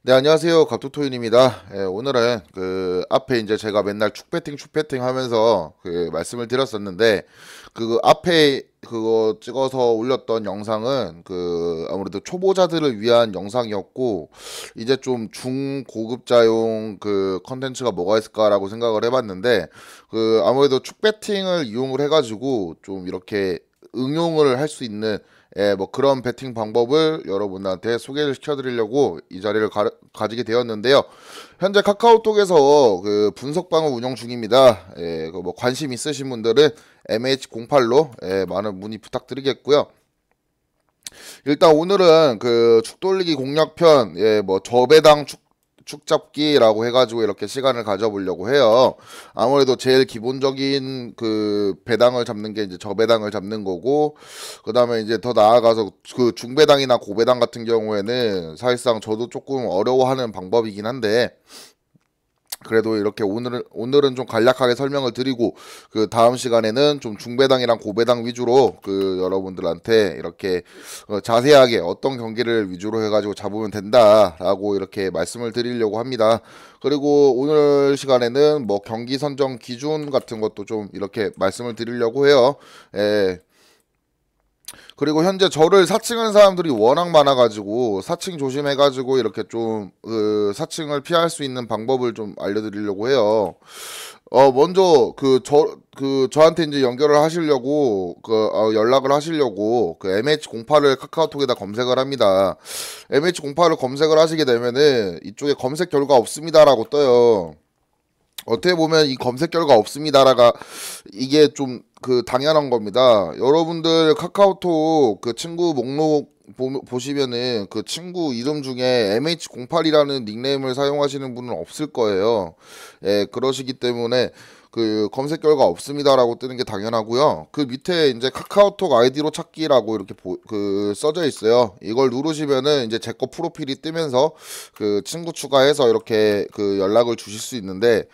네, 안녕하세요. 갑투토인입니다. 오늘은 그 앞에 이제 제가 맨날 축배팅 하면서 그 말씀을 드렸었는데 그 앞에 그거 찍어서 올렸던 영상은 그 아무래도 초보자들을 위한 영상이었고 이제 좀 중고급자용 그 컨텐츠가 뭐가 있을까라고 생각을 해봤는데 그 아무래도 축배팅을 이용을 해가지고 좀 이렇게 응용을 할 수 있는 뭐 그런 배팅 방법을 여러분들한테 소개를 시켜드리려고 이 자리를 가지게 되었는데요. 현재 카카오톡에서 그 분석방을 운영 중입니다. 그뭐 관심 있으신 분들은 MH08로 많은 문의 부탁드리겠고요. 일단 오늘은 그 축돌리기 공략편, 뭐 저배당 축잡기라고 해가지고 이렇게 시간을 가져보려고 해요. 아무래도 제일 기본적인 그 배당을 잡는 게 이제 저배당을 잡는 거고, 그 다음에 이제 더 나아가서 그 중배당이나 고배당 같은 경우에는 사실상 저도 조금 어려워하는 방법이긴 한데, 그래도 이렇게 오늘은 좀 간략하게 설명을 드리고 그 다음 시간에는 좀 중배당이랑 고배당 위주로 그 여러분들한테 이렇게 자세하게 어떤 경기를 위주로 해가지고 잡으면 된다라고 이렇게 말씀을 드리려고 합니다. 그리고 오늘 시간에는 뭐 경기 선정 기준 같은 것도 좀 이렇게 말씀을 드리려고 해요. 예. 그리고 현재 저를 사칭하는 사람들이 워낙 많아가지고 사칭 조심해가지고 이렇게 좀 그 사칭을 피할 수 있는 방법을 좀 알려드리려고 해요. 먼저 저한테 이제 연결을 하시려고 연락을 하시려고 그 MH08을 카카오톡에다 검색을 합니다. MH08을 검색을 하시게 되면은 이쪽에 검색 결과 없습니다라고 떠요. 어떻게 보면 이 검색 결과 없습니다라가 이게 좀 그 당연한 겁니다. 여러분들 카카오톡 그 친구 목록 보시면은 그 친구 이름 중에 MH08이라는 닉네임을 사용하시는 분은 없을 거예요. 그러시기 때문에 그 검색 결과 없습니다라고 뜨는 게 당연하고요. 그 밑에 이제 카카오톡 아이디로 찾기라고 이렇게 그 써져 있어요. 이걸 누르시면은 이제 제 거 프로필이 뜨면서 그 친구 추가해서 이렇게 그 연락을 주실 수 있는데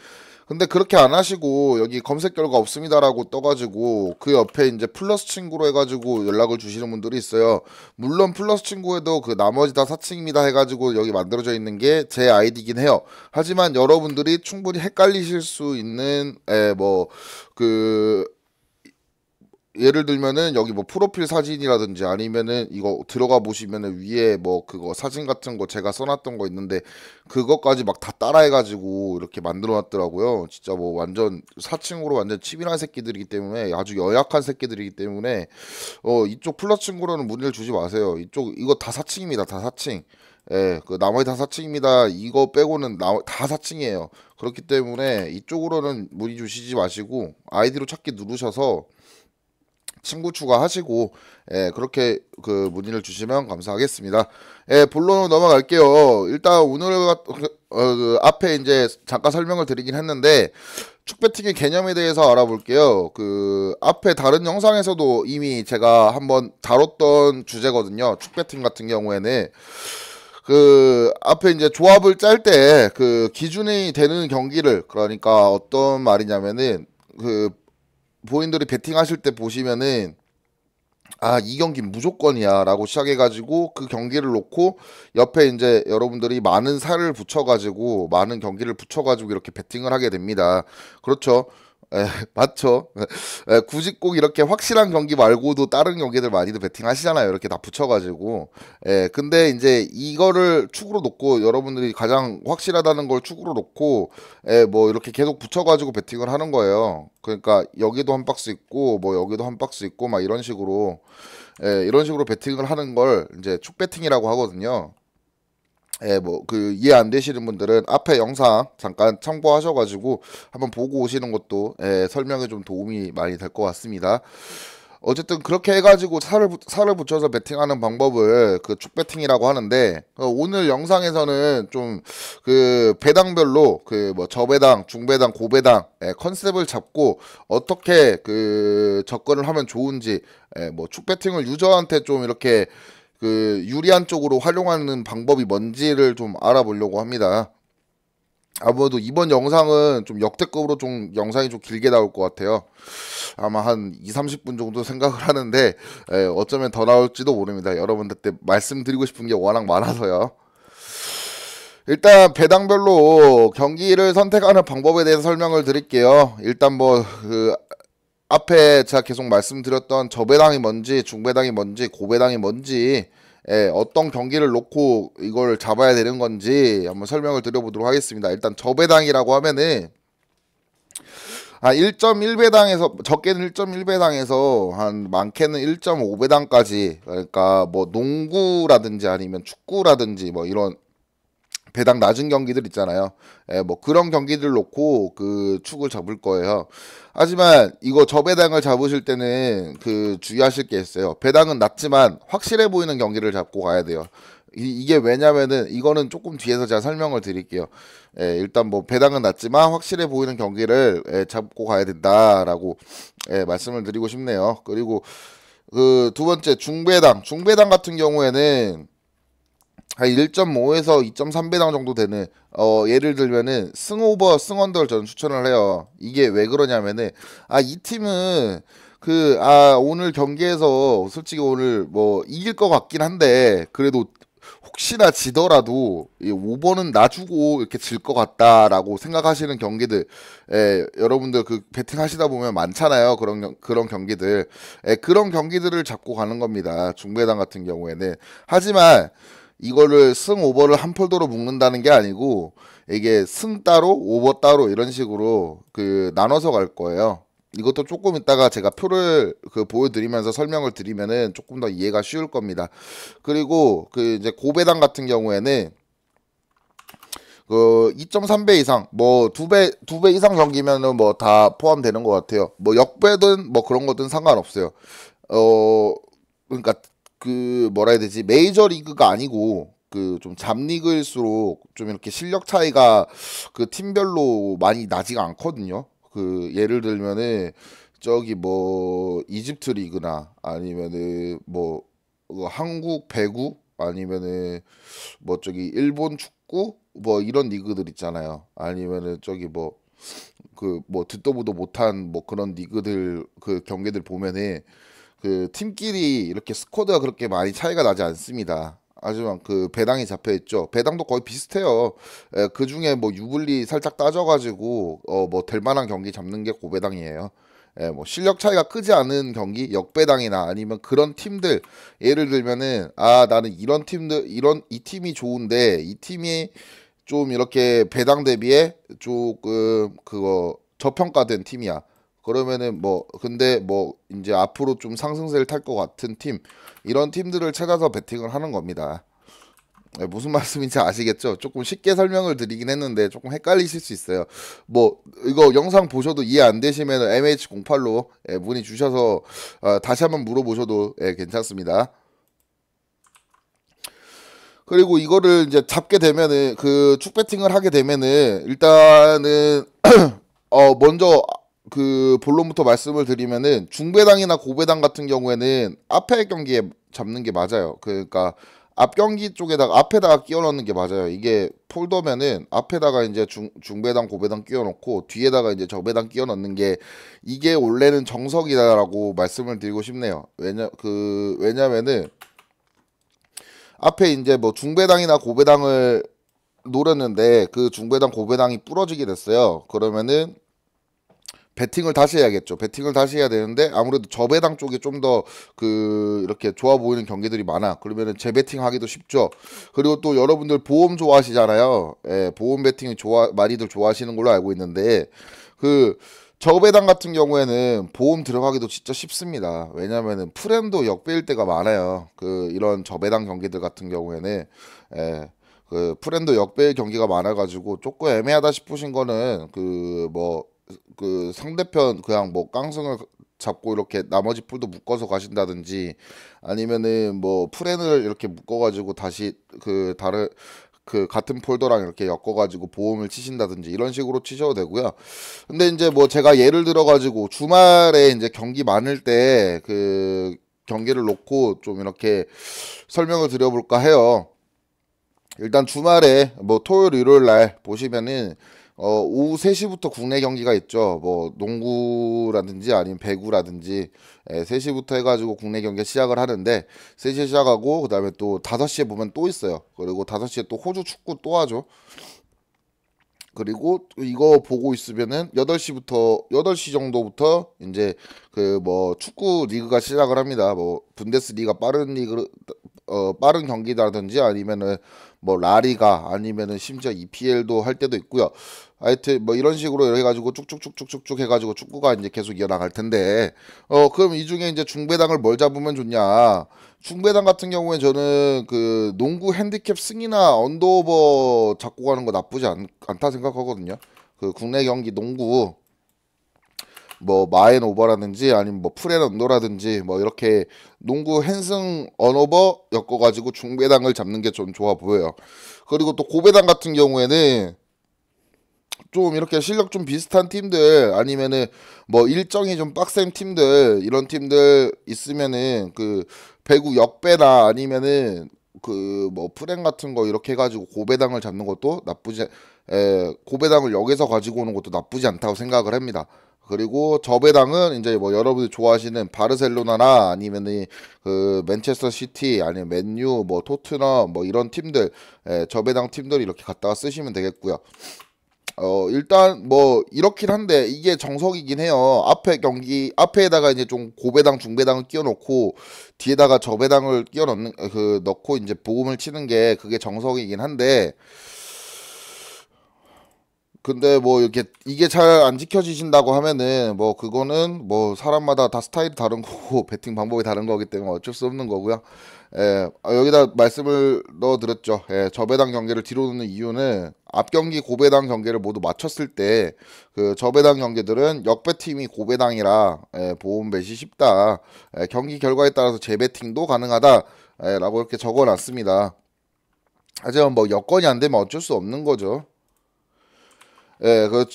근데 그렇게 안 하시고 여기 검색 결과 없습니다라고 떠가지고 그 옆에 이제 플러스 친구로 해가지고 연락을 주시는 분들이 있어요. 물론 플러스 친구에도 그 나머지 다 사칭입니다 해가지고 여기 만들어져 있는 게 제 아이디긴 해요. 하지만 여러분들이 충분히 헷갈리실 수 있는 뭐그 예를 들면은 여기 뭐 프로필 사진이라든지 아니면은 이거 들어가 보시면은 위에 뭐 그거 사진 같은 거 제가 써놨던 거 있는데 그것까지 막 다 따라해가지고 이렇게 만들어 놨더라고요. 진짜 뭐 완전 사칭으로 완전 치밀한 새끼들이기 때문에 아주 연약한 새끼들이기 때문에 이쪽 플러스 친구로는 문의를 주지 마세요. 이쪽 이거 다 사칭입니다. 다 사칭. 그 나머지 다 사칭입니다. 이거 빼고는 다 사칭이에요. 그렇기 때문에 이쪽으로는 문의 주시지 마시고 아이디로 찾기 누르셔서 친구 추가하시고 그렇게 그 문의를 주시면 감사하겠습니다. 본론으로 넘어갈게요. 일단 오늘 그 앞에 이제 잠깐 설명을 드리긴 했는데 축배팅의 개념에 대해서 알아볼게요. 그 앞에 다른 영상에서도 이미 제가 한번 다뤘던 주제거든요. 축배팅 같은 경우에는 그 앞에 이제 조합을 짤 때 그 기준이 되는 경기를 그러니까 어떤 말이냐면은 그 보인들이 베팅하실 때 보시면은 이 경기 무조건이야 라고 시작해가지고 그 경기를 놓고 옆에 이제 여러분들이 많은 살을 붙여가지고 많은 경기를 붙여가지고 이렇게 베팅을 하게 됩니다. 그렇죠. 맞죠. 굳이 꼭 이렇게 확실한 경기 말고도 다른 경기들 많이들 베팅 하시잖아요. 이렇게 다 붙여가지고. 근데 이제 이거를 축으로 놓고 여러분들이 가장 확실하다는 걸 축으로 놓고, 뭐 이렇게 계속 붙여가지고 베팅을 하는 거예요. 그러니까 여기도 한 박스 있고, 뭐 여기도 한 박스 있고, 막 이런 식으로 베팅을 하는 걸 이제 축 베팅이라고 하거든요. 뭐 그 이해 안 되시는 분들은 앞에 영상 잠깐 참고하셔가지고 한번 보고 오시는 것도 설명에 좀 도움이 많이 될 것 같습니다. 어쨌든 그렇게 해가지고 살을 붙여서 베팅하는 방법을 그 축배팅이라고 하는데 오늘 영상에서는 좀 그 배당별로 그 뭐 저배당, 중배당, 고배당 컨셉을 잡고 어떻게 그 접근을 하면 좋은지 뭐 축배팅을 유저한테 좀 이렇게 그 유리한 쪽으로 활용하는 방법이 뭔지를 좀 알아보려고 합니다. 아무래도 이번 영상은 좀 역대급으로 좀 영상이 좀 길게 나올 것 같아요. 아마 한 2, 30분 정도 생각을 하는데 어쩌면 더 나올지도 모릅니다. 여러분들 때 말씀드리고 싶은 게 워낙 많아서요. 일단 배당별로 경기를 선택하는 방법에 대해서 설명을 드릴게요. 일단 뭐 그 앞에 제가 계속 말씀드렸던 저배당이 뭔지, 중배당이 뭔지, 고배당이 뭔지, 어떤 경기를 놓고 이걸 잡아야 되는 건지 한번 설명을 드려보도록 하겠습니다. 일단 저배당이라고 하면은 1.1배당에서 적게는 1.1배당에서 한 많게는 1.5배당까지, 그러니까 뭐 농구라든지 아니면 축구라든지 뭐 이런 배당 낮은 경기들 있잖아요. 뭐 그런 경기들 놓고 그 축을 잡을 거예요. 하지만 이거 저배당을 잡으실 때는 그 주의하실 게 있어요. 배당은 낮지만 확실해 보이는 경기를 잡고 가야 돼요. 이게 왜냐면은 이거는 조금 뒤에서 제가 설명을 드릴게요. 일단 뭐 배당은 낮지만 확실해 보이는 경기를 잡고 가야 된다라고 말씀을 드리고 싶네요. 그리고 그 두 번째 중배당 같은 경우에는 한 1.5에서 2.3배당 정도 되는 예를 들면은 승오버 승언더를 저는 추천을 해요. 이게 왜 그러냐면은 이 팀은 오늘 경기에서 솔직히 오늘 뭐 이길 것 같긴 한데 그래도 혹시나 지더라도 이 오버는 놔주고 이렇게 질 것 같다라고 생각하시는 경기들, 여러분들 그 배팅 하시다 보면 많잖아요. 그런 경기들, 그런 경기들을 잡고 가는 겁니다. 중배당 같은 경우에는. 하지만 이거를 승 오버를 한 폴더로 묶는다는 게 아니고 이게 승 따로 오버 따로 이런 식으로 그 나눠서 갈 거예요. 이것도 조금 이따가 제가 표를 그 보여드리면서 설명을 드리면은 조금 더 이해가 쉬울 겁니다. 그리고 그 이제 고배당 같은 경우에는 그 2.3배 이상, 뭐 두 배 이상 경기면은 뭐 다 포함되는 것 같아요. 뭐 역배든 뭐 그런 거든 상관없어요. 그러니까 그 뭐라 해야 되지? 메이저 리그가 아니고 그 좀 잡리그일수록 좀 이렇게 실력 차이가 그 팀별로 많이 나지가 않거든요. 그 예를 들면은 저기 뭐 이집트 리그나 아니면은 뭐 한국 배구 아니면은 뭐 저기 일본 축구 뭐 이런 리그들 있잖아요. 아니면은 저기 뭐 그 뭐 듣도 보도 못한 뭐 그런 리그들 그 경기들 보면은 그 팀끼리 이렇게 스쿼드가 그렇게 많이 차이가 나지 않습니다. 하지만 그 배당이 잡혀 있죠. 배당도 거의 비슷해요. 그 중에 뭐 유불리 살짝 따져가지고 뭐 될 만한 경기 잡는 게 고배당이에요. 뭐 실력 차이가 크지 않은 경기, 역배당이나 아니면 그런 팀들, 예를 들면은 나는 이런 팀들 이런 이 팀이 좋은데 이 팀이 좀 이렇게 배당 대비에 조금 그거 저평가된 팀이야. 그러면은 뭐 근데 뭐 이제 앞으로 좀 상승세를 탈 것 같은 팀, 이런 팀들을 찾아서 베팅을 하는 겁니다. 무슨 말씀인지 아시겠죠? 조금 쉽게 설명을 드리긴 했는데 조금 헷갈리실 수 있어요. 뭐 이거 영상 보셔도 이해 안 되시면 MH08로 문의 주셔서 다시 한번 물어보셔도 괜찮습니다. 그리고 이거를 이제 잡게 되면은 그 축 배팅을 하게 되면은 일단은 먼저 그 본론부터 말씀을 드리면은 중배당이나 고배당 같은 경우에는 앞에 경기에 잡는 게 맞아요. 그러니까 앞 경기 쪽에다가 앞에다가 끼워 넣는 게 맞아요. 이게 폴더면은 앞에다가 이제 중배당 고배당 끼워 넣고 뒤에다가 이제 저배당 끼워 넣는 게 이게 원래는 정석이다라고 말씀을 드리고 싶네요. 왜냐면은 앞에 이제 뭐 중배당이나 고배당을 노렸는데 그 중배당 고배당이 부러지게 됐어요. 그러면은 배팅을 다시 해야겠죠. 배팅을 다시 해야 되는데 아무래도 저배당 쪽이 좀 더 그 이렇게 좋아 보이는 경기들이 많아. 그러면은 재배팅 하기도 쉽죠. 그리고 또 여러분들 보험 좋아하시잖아요. 보험 배팅이 많이들 좋아하시는 걸로 알고 있는데 그 저배당 같은 경우에는 보험 들어가기도 진짜 쉽습니다. 왜냐면은 프렌도 역배일 때가 많아요. 그 이런 저배당 경기들 같은 경우에는 그 프렌도 역배일 경기가 많아가지고 조금 애매하다 싶으신 거는 그 상대편 그냥 뭐 깡승을 잡고 이렇게 나머지 풀도 묶어서 가신다든지 아니면은 뭐 프렌을 이렇게 묶어가지고 다시 그 다른 그 같은 폴더랑 이렇게 엮어가지고 보험을 치신다든지 이런 식으로 치셔도 되고요. 근데 이제 뭐 제가 예를 들어가지고 주말에 이제 경기 많을 때 그 경기를 놓고 좀 이렇게 설명을 드려볼까 해요. 일단 주말에 뭐 토요일 일요일 날 보시면은 오후 3시부터 국내 경기가 있죠. 뭐 농구라든지 아니면 배구라든지 3시부터 해가지고 국내 경기 시작을 하는데 3시에 시작하고 그다음에 또 5시에 보면 또 있어요. 그리고 5시에 또 호주 축구 또 하죠. 그리고 이거 보고 있으면은 8시부터 8시 정도부터 이제 그 뭐 축구 리그가 시작을 합니다. 뭐 분데스리가 빠른 리그 빠른 경기라든지 아니면은 뭐 라리가 아니면은 심지어 EPL도 할 때도 있고요. 하여튼 뭐 이런 식으로 해가지고 쭉쭉쭉쭉쭉 해가지고 축구가 이제 계속 이어나갈 텐데 그럼 이 중에 이제 중배당을 뭘 잡으면 좋냐? 중배당 같은 경우에 저는 그 농구 핸디캡 승이나 언더오버 잡고 가는 거 나쁘지 않다 생각하거든요. 그 국내 경기 농구 뭐 마인 오버라든지 아니면 뭐 프렌 언더라든지 뭐 이렇게 농구 핸승 언오버 엮어가지고 중배당을 잡는 게 좀 좋아 보여요. 그리고 또 고배당 같은 경우에는 좀 이렇게 실력 좀 비슷한 팀들 아니면은 뭐 일정이 좀 빡센 팀들 이런 팀들 있으면은 그 배구 역배나 아니면은 그 뭐 프랭 같은 거 이렇게 해가지고 고배당을 잡는 것도 고배당을 역에서 가지고 오는 것도 나쁘지 않다고 생각을 합니다. 그리고 저배당은 이제 뭐 여러분들 좋아하시는 바르셀로나나 아니면은 그 맨체스터 시티 아니면 맨유 뭐 토트넘 뭐 이런 팀들 저배당 팀들 이렇게 갖다가 쓰시면 되겠고요. 일단 뭐 이렇긴 한데 이게 정석이긴 해요. 앞에 경기 앞에다가 이제 좀 고배당 중배당을 끼워 놓고 뒤에다가 저배당을 끼워 넣는 넣고 이제 보험을 치는 게 그게 정석이긴 한데 근데 뭐 이렇게 이게 잘 안 지켜지신다고 하면은 뭐 그거는 뭐 사람마다 다 스타일이 다른 거고 배팅 방법이 다른 거기 때문에 어쩔 수 없는 거고요. 여기다 말씀을 넣어드렸죠. 저배당 경기를 뒤로 놓는 이유는 앞 경기 고배당 경기를 모두 마쳤을 때 그 저배당 경기들은 역배 팀이 고배당이라 보험 배시 쉽다. 경기 결과에 따라서 재배팅도 가능하다. 라고 이렇게 적어놨습니다. 하지만 뭐 여건이 안 되면 어쩔 수 없는 거죠.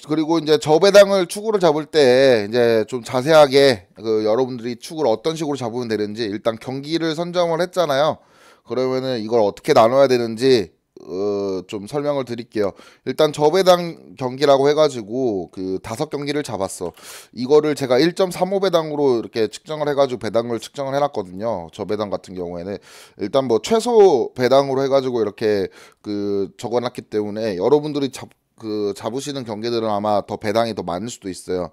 그리고 이제 저배당을 축구를 잡을 때 이제 좀 자세하게 그 여러분들이 축구를 어떤 식으로 잡으면 되는지 일단 경기를 선정을 했잖아요. 그러면은 이걸 어떻게 나눠야 되는지 좀 설명을 드릴게요. 일단 저배당 경기라고 해가지고 그 5경기를 잡았어. 이거를 제가 1.35배당으로 이렇게 측정을 해가지고 배당을 측정을 해놨거든요. 저배당 같은 경우에는 일단 뭐 최소 배당으로 해가지고 이렇게 그 적어놨기 때문에 여러분들이 잡으시는 경기들은 아마 더 배당이 더 많을 수도 있어요.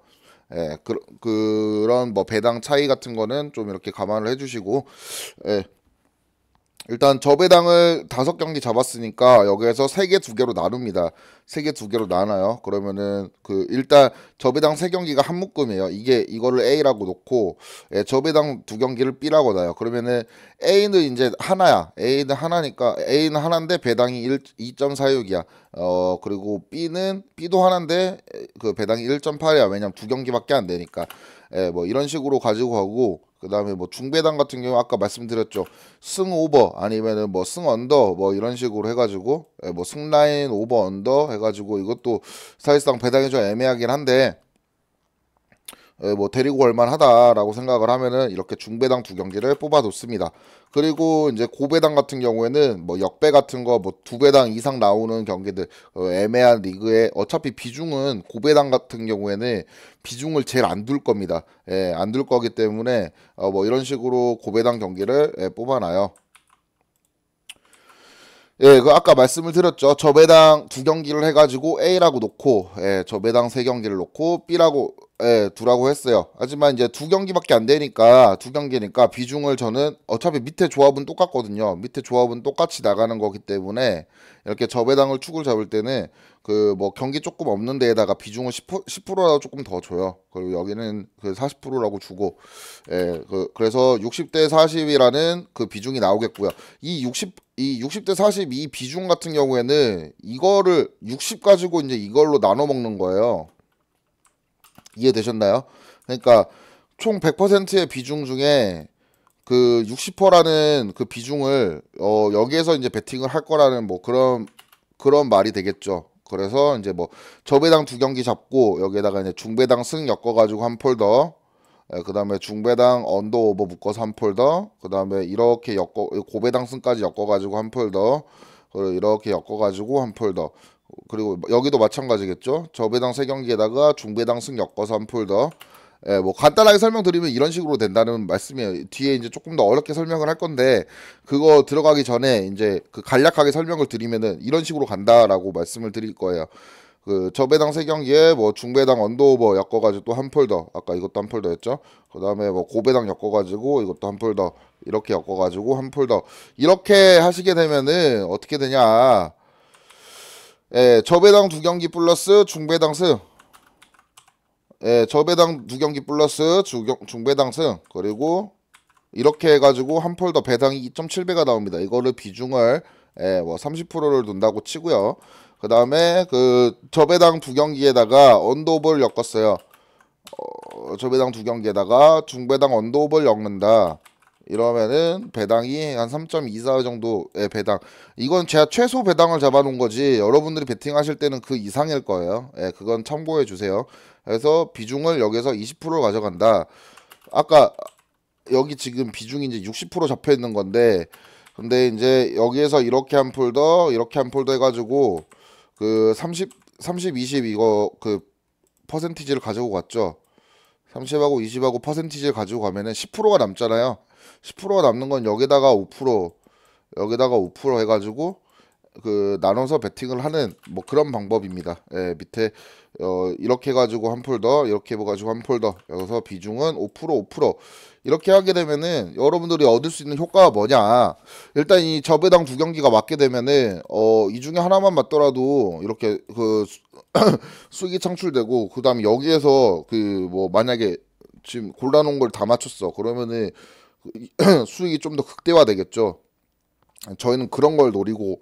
그런 뭐 배당 차이 같은 거는 좀 이렇게 감안을 해주시고, 예, 일단 저배당을 5경기 잡았으니까 여기에서 3개 2개로 나눕니다. 3개 2개로 나눠요. 그러면은 그 일단 저배당 3경기가 한 묶음이에요. 이거를 A라고 놓고 저배당 2경기를 B라고 놔요. 그러면은 A는 이제 하나야. A는 하나니까 A는 하나인데 배당이 2.46이야. 그리고 B도 하나인데 그 배당이 1.8이야. 왜냐면 2경기밖에 안 되니까. 뭐 이런 식으로 가지고 가고 그다음에 뭐 중배당 같은 경우 아까 말씀드렸죠. 승 오버 아니면은 뭐 승 언더 뭐 이런 식으로 해가지고 뭐 승라인 오버 언더 해가지고 이것도 사실상 배당이 좀 애매하긴 한데 뭐 데리고 올 만하다라고 생각을 하면은 이렇게 중배당 2경기를 뽑아뒀습니다. 그리고 이제 고배당 같은 경우에는 뭐 역배 같은 거 뭐 2배당 이상 나오는 경기들 애매한 리그에 어차피 비중은 고배당 같은 경우에는 비중을 제일 안 둘 겁니다. 안 둘 거기 때문에 뭐 이런 식으로 고배당 경기를 뽑아놔요. 그 아까 말씀을 드렸죠. 저배당 2경기를 해가지고 A라고 놓고, 저배당 3경기를 놓고 B라고, 두라고 했어요. 하지만 이제 2경기밖에 안 되니까, 2경기니까 비중을 저는 어차피 밑에 조합은 똑같거든요. 밑에 조합은 똑같이 나가는 거기 때문에 이렇게 저배당을 축을 잡을 때는 그 뭐 경기 조금 없는 데에다가 비중을 10%라도 조금 더 줘요. 그리고 여기는 그 40%라고 주고, 그래서 60대 40이라는 그 비중이 나오겠고요. 이 60대 40 이 비중 같은 경우에는 이거를 60 가지고 이제 이걸로 나눠 먹는 거예요. 이해되셨나요? 그러니까 총 100%의 비중 중에 그 60%라는 그 비중을 여기에서 이제 베팅을 할 거라는 뭐 그런 말이 되겠죠. 그래서 이제 뭐 저배당 2경기 잡고 여기에다가 이제 중배당 승 엮어가지고 한 폴더 그 다음에 중배당 언더 오버 묶어서 한 폴더 그 다음에 이렇게 고배당 승까지 엮어가지고 한 폴더 그리고 이렇게 엮어가지고 한 폴더 그리고 여기도 마찬가지겠죠. 저배당 3경기에다가 중배당 승 엮어서 한 폴더. 예, 뭐 간단하게 설명드리면 이런 식으로 된다는 말씀이에요. 뒤에 이제 조금 더 어렵게 설명을 할 건데 그거 들어가기 전에 이제 그 간략하게 설명을 드리면은 이런 식으로 간다라고 말씀을 드릴 거예요. 그 저배당 3경기에 뭐 중배당 언더오버 엮어가지고 또 한 폴더, 아까 이것도 한 폴더였죠. 그 다음에 뭐 고배당 엮어가지고 이것도 한 폴더, 이렇게 엮어가지고 한 폴더, 이렇게 하시게 되면은 어떻게 되냐. 예, 저배당 2경기 플러스 중배당 승. 예, 저배당 2경기 플러스 중배당 승. 그리고 이렇게 해가지고 한 폴더 배당이 2.7배가 나옵니다. 이거를 비중을 예, 뭐 30%를 둔다고 치고요. 그 다음에 그 저배당 2경기에다가 언더오버를 엮었어요. 저배당 2경기에다가 중배당 언더오버를 엮는다. 이러면은 배당이 한 3.24 정도의 배당. 이건 제가 최소 배당을 잡아놓은 거지. 여러분들이 베팅하실 때는 그 이상일 거예요. 예, 그건 참고해 주세요. 그래서 비중을 여기서 20% 가져간다. 아까 여기 지금 비중이 이제 60% 잡혀 있는 건데, 근데 이제 여기에서 이렇게 한 폴더, 이렇게 한 폴더 해가지고 그 30, 20 이거 그 퍼센티지를 가지고 갔죠. 30하고 20하고 퍼센티지를 가지고 가면은 10%가 남잖아요. 10%가 남는 건 여기다가 5%, 여기다가 5% 해가지고 그 나눠서 베팅을 하는 뭐 그런 방법입니다. 예, 밑에 이렇게 해가지고 한 폴더, 이렇게 해가지고 한 폴더, 여기서 비중은 5% 5% 이렇게 하게 되면은 여러분들이 얻을 수 있는 효과가 뭐냐. 일단 이 저배당 2경기가 맞게 되면은 이 중에 하나만 맞더라도 이렇게 그 수익이 창출되고, 그 다음에 여기에서 그 뭐 만약에 지금 골라놓은 걸 다 맞췄어 그러면은 수익이 좀 더 극대화되겠죠. 저희는 그런 걸 노리고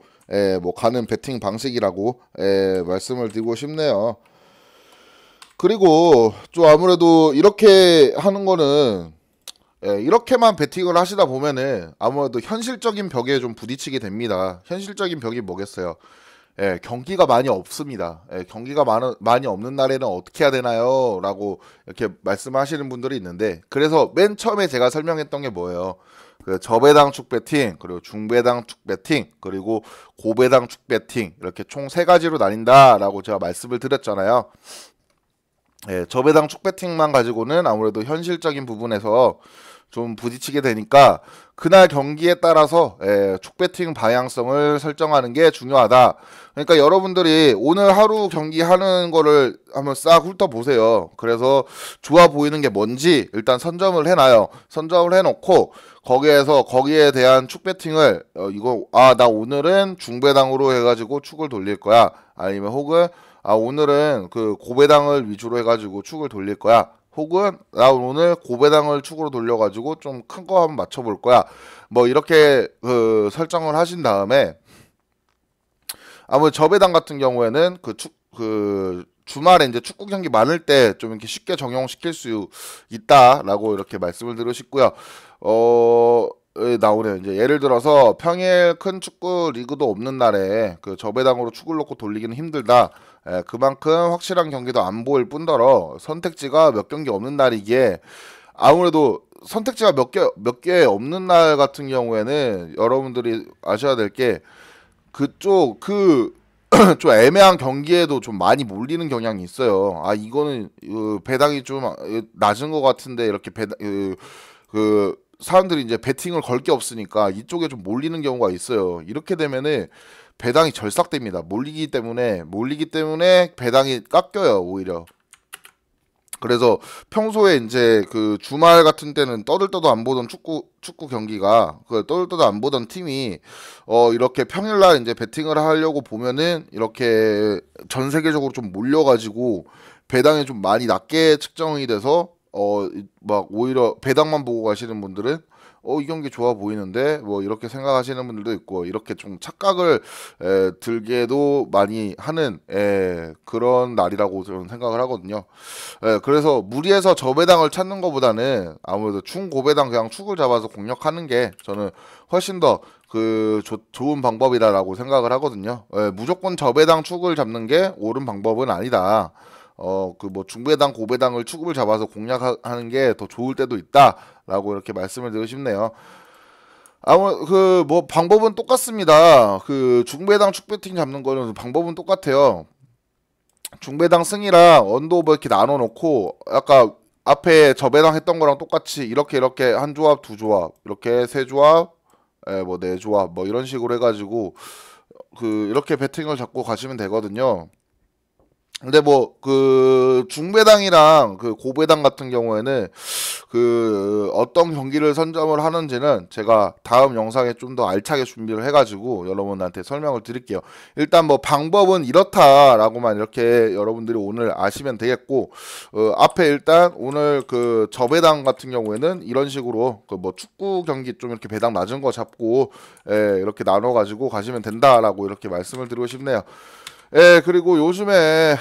뭐 가는 베팅 방식이라고 말씀을 드리고 싶네요. 그리고 좀 아무래도 이렇게 하는 거는 이렇게만 베팅을 하시다 보면은 아무래도 현실적인 벽에 좀 부딪히게 됩니다. 현실적인 벽이 뭐겠어요? 경기가 많이 없습니다. 경기가 많이 없는 날에는 어떻게 해야 되나요? 라고 이렇게 말씀하시는 분들이 있는데, 그래서 맨 처음에 제가 설명했던 게 뭐예요? 그 저배당 축 배팅, 그리고 중배당 축 배팅, 그리고 고배당 축 배팅, 이렇게 총 3가지로 나뉜다라고 제가 말씀을 드렸잖아요. 저배당 축 배팅만 가지고는 아무래도 현실적인 부분에서 좀 부딪히게 되니까 그날 경기에 따라서 축 배팅 방향성을 설정하는 게 중요하다. 그러니까 여러분들이 오늘 하루 경기 하는 거를 한번 싹 훑어보세요. 그래서 좋아 보이는 게 뭔지 일단 선점을 해놔요. 선점을 해놓고 거기에 대한 축 배팅을 나 오늘은 중배당으로 해가지고 축을 돌릴 거야. 아니면 혹은 오늘은 그 고배당을 위주로 해가지고 축을 돌릴 거야. 혹은 나 오늘 고배당을 축으로 돌려가지고 좀 큰 거 한번 맞춰볼 거야. 뭐 이렇게 그 설정을 하신 다음에 아무래도 저배당 같은 경우에는 그 주말에 이제 축구 경기 많을 때 좀 이렇게 쉽게 적용시킬 수 있다라고 이렇게 말씀을 드리고 싶고요. 나오네요. 이제 예를 들어서 평일 큰 축구 리그도 없는 날에 그 저배당으로 축을 놓고 돌리기는 힘들다. 그만큼 확실한 경기도 안 보일 뿐더러 선택지가 몇 경기 없는 날이기에 아무래도 선택지가 몇 개 없는 날 같은 경우에는 여러분들이 아셔야 될 게 그쪽 좀 애매한 경기에도 좀 많이 몰리는 경향이 있어요. 이거는 배당이 좀 낮은 것 같은데 이렇게 사람들이 이제 베팅을 걸 게 없으니까 이쪽에 좀 몰리는 경우가 있어요. 이렇게 되면은 배당이 절삭됩니다. 몰리기 때문에 배당이 깎여요, 오히려. 그래서 평소에 이제 그 주말 같은 때는 떠들떠도 안 보던 축구 경기가 그 떠들떠도 안 보던 팀이 이렇게 평일날 이제 베팅을 하려고 보면은 이렇게 전 세계적으로 좀 몰려가지고 배당이 좀 많이 낮게 측정이 돼서 막 오히려 배당만 보고 가시는 분들은 이 경기 좋아 보이는데 뭐 이렇게 생각하시는 분들도 있고, 이렇게 좀 착각을 들게도 많이 하는 그런 날이라고 저는 생각을 하거든요. 그래서 무리해서 저배당을 찾는 것보다는 아무래도 중고배당 그냥 축을 잡아서 공략하는 게 저는 훨씬 더 좋은 방법이라고 생각을 하거든요. 무조건 저배당 축을 잡는 게 옳은 방법은 아니다. 그 뭐 중배당 고배당을 축을 잡아서 공략하는 게 더 좋을 때도 있다라고 이렇게 말씀을 드리고 싶네요. 아무 그 뭐 방법은 똑같습니다. 그 중배당 축배팅 잡는 거는 방법은 똑같아요. 중배당 승이랑 언더오버 이렇게 나눠 놓고 아까 앞에 저배당 했던 거랑 똑같이 이렇게 한 조합 두 조합 이렇게 세 조합 뭐 네 조합 뭐 이런 식으로 해가지고 그 이렇게 배팅을 잡고 가시면 되거든요. 근데 뭐 그 중배당이랑 그 고배당 같은 경우에는 그 어떤 경기를 선점을 하는지는 제가 다음 영상에 좀 더 알차게 준비를 해가지고 여러분한테 설명을 드릴게요. 일단 뭐 방법은 이렇다라고만 이렇게 여러분들이 오늘 아시면 되겠고, 앞에 일단 오늘 그 저배당 같은 경우에는 이런 식으로 그 뭐 축구 경기 좀 이렇게 배당 낮은 거 잡고 이렇게 나눠가지고 가시면 된다라고 이렇게 말씀을 드리고 싶네요. 그리고 요즘에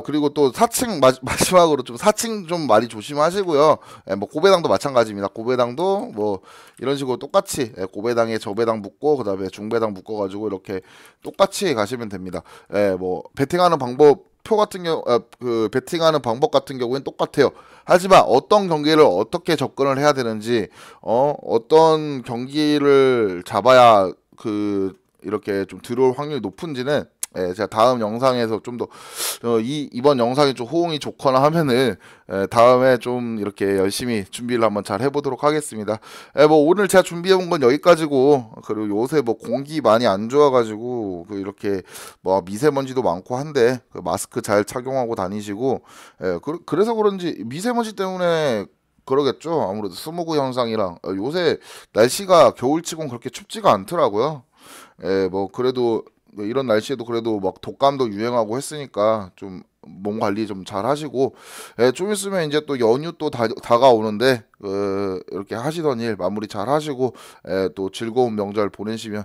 그리고 또 사칭 마지막으로 좀 사칭 좀 많이 조심하시고요. 뭐 고배당도 마찬가지입니다. 고배당도 뭐 이런 식으로 똑같이 고배당에 저배당 묶고 그다음에 중배당 묶어 가지고 이렇게 똑같이 가시면 됩니다. 뭐 베팅하는 방법 표 같은 경우 그 베팅하는 방법 같은 경우에는 똑같아요. 하지만 어떤 경기를 어떻게 접근을 해야 되는지 어떤 경기를 잡아야 그 이렇게 좀 들어올 확률이 높은지는 제가 다음 영상에서 좀 더 이번 영상이 좀 호응이 좋거나 하면은 다음에 좀 이렇게 열심히 준비를 한번 잘 해보도록 하겠습니다. 뭐 오늘 제가 준비해온 건 여기까지고 그리고 요새 뭐 공기 많이 안 좋아가지고 그 이렇게 뭐 미세먼지도 많고 한데 그 마스크 잘 착용하고 다니시고 그래서 그런지 미세먼지 때문에 그러겠죠. 아무래도 스모그 현상이랑 요새 날씨가 겨울치곤 그렇게 춥지가 않더라고요. 뭐 그래도 뭐 이런 날씨에도 그래도 막 독감도 유행하고 했으니까 좀 몸 관리 좀 잘 하시고 좀 있으면 이제 또 연휴 또 다가오는데 이렇게 하시던 일 마무리 잘 하시고 또 즐거운 명절 보내시면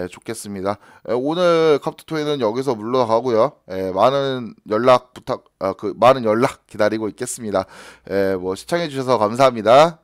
좋겠습니다. 오늘 카프토이는 여기서 물러가고요. 많은 연락 많은 연락 기다리고 있겠습니다. 뭐 시청해 주셔서 감사합니다.